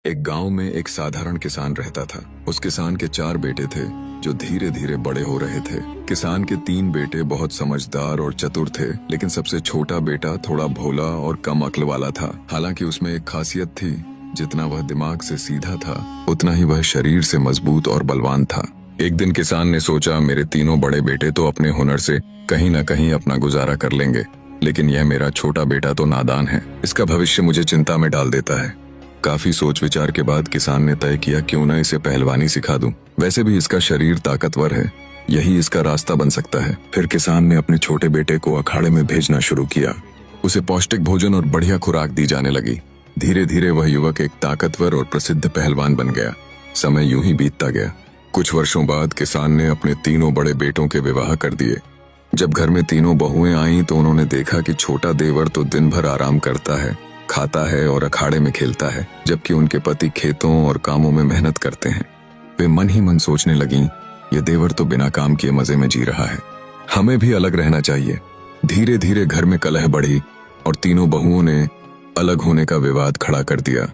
एक गांव में एक साधारण किसान रहता था। उस किसान के 4 बेटे थे जो धीरे धीरे बड़े हो रहे थे। किसान के 3 बेटे बहुत समझदार और चतुर थे, लेकिन सबसे छोटा बेटा थोड़ा भोला और कम अक्ल वाला था। हालांकि उसमें एक खासियत थी, जितना वह दिमाग से सीधा था उतना ही वह शरीर से मजबूत और बलवान था। एक दिन किसान ने सोचा, मेरे तीनों बड़े बेटे तो अपने हुनर से कहीं न कहीं अपना गुजारा कर लेंगे, लेकिन यह मेरा छोटा बेटा तो नादान है। इसका भविष्य मुझे चिंता में डाल देता है। काफी सोच विचार के बाद किसान ने तय किया, क्यों न इसे पहलवानी सिखा दूं। वैसे भी इसका शरीर ताकतवर है, यही इसका रास्ता बन सकता है। फिर किसान ने अपने छोटे बेटे को अखाड़े में भेजना शुरू किया। उसे पौष्टिक भोजन और बढ़िया खुराक दी जाने लगी। धीरे धीरे वह युवक एक ताकतवर और प्रसिद्ध पहलवान बन गया। समय यूं ही बीतता गया। कुछ वर्षों बाद किसान ने अपने तीनों बड़े बेटों के विवाह कर दिए। जब घर में तीनों बहुएं आईं तो उन्होंने देखा कि छोटा देवर तो दिन भर आराम करता है, खाता है और अखाड़े में खेलता है, जबकि उनके पति खेतों और कामों में मेहनत करते हैं। वे मन ही मन सोचने लगीं, ये देवर तो बिना काम किए मजे में जी रहा है, हमें भी अलग रहना चाहिए। धीरे धीरे घर में कलह बढ़ी और तीनों बहुओं ने अलग होने का विवाद खड़ा कर दिया।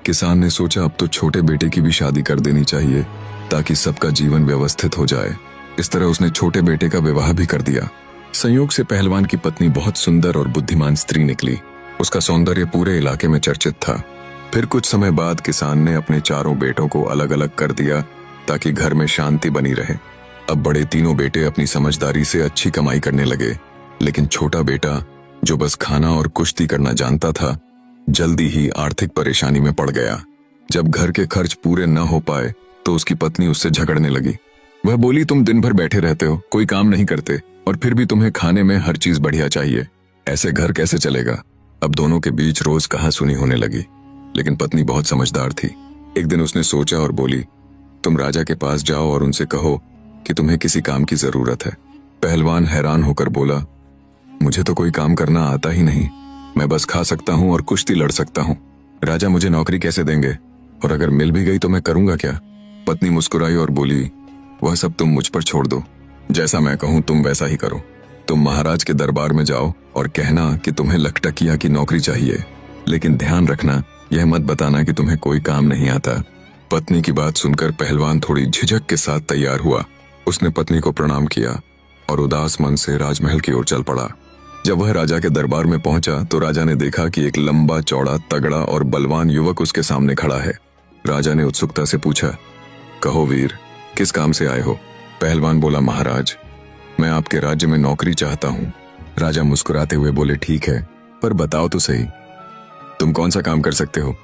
किसान ने सोचा, अब तो छोटे बेटे की भी शादी कर देनी चाहिए ताकि सबका जीवन व्यवस्थित हो जाए। इस तरह उसने छोटे बेटे का विवाह भी कर दिया। संयोग से पहलवान की पत्नी बहुत सुंदर और बुद्धिमान स्त्री निकली। उसका सौंदर्य पूरे इलाके में चर्चित था। फिर कुछ समय बाद किसान ने अपने चारों बेटों को अलग अलग कर दिया ताकि घर में शांति बनी रहे। अब बड़े तीनों बेटे अपनी समझदारी से अच्छी कमाई करने लगे, लेकिन छोटा बेटा, जो बस खाना और कुश्ती करना जानता था, जल्दी ही आर्थिक परेशानी में पड़ गया। जब घर के खर्च पूरे न हो पाए तो उसकी पत्नी उससे झगड़ने लगी। वह बोली, तुम दिन भर बैठे रहते हो, कोई काम नहीं करते, और फिर भी तुम्हें खाने में हर चीज बढ़िया चाहिए। ऐसे घर कैसे चलेगा। अब दोनों के बीच रोज कहासुनी होने लगी, लेकिन पत्नी बहुत समझदार थी। एक दिन उसने सोचा और बोली, तुम राजा के पास जाओ और उनसे कहो कि तुम्हें किसी काम की जरूरत है। पहलवान हैरान होकर बोला, मुझे तो कोई काम करना आता ही नहीं, मैं बस खा सकता हूँ और कुश्ती लड़ सकता हूँ। राजा मुझे नौकरी कैसे देंगे, और अगर मिल भी गई तो मैं करूंगा क्या। पत्नी मुस्कुराई और बोली, वह सब तुम मुझ पर छोड़ दो, जैसा मैं कहूं तुम वैसा ही करो। तुम महाराज के दरबार में जाओ और कहना कि तुम्हें लखटकिया की नौकरी चाहिए, लेकिन ध्यान रखना, यह मत बताना कि तुम्हें कोई काम नहीं आता। पत्नी की बात सुनकर पहलवान थोड़ी झिझक के साथ तैयार हुआ। उसने पत्नी को प्रणाम किया और उदास मन से राजमहल की ओर चल पड़ा। जब वह राजा के दरबार में पहुंचा तो राजा ने देखा कि एक लंबा चौड़ा तगड़ा और बलवान युवक उसके सामने खड़ा है। राजा ने उत्सुकता से पूछा, कहो वीर, किस काम से आए हो। पहलवान बोला, महाराज, मैं आपके राज्य में नौकरी चाहता हूँ। राजा मुस्कुराते हुए बोले, ठीक है, पर बताओ तो सही, तुम कौन सा काम कर सकते हो।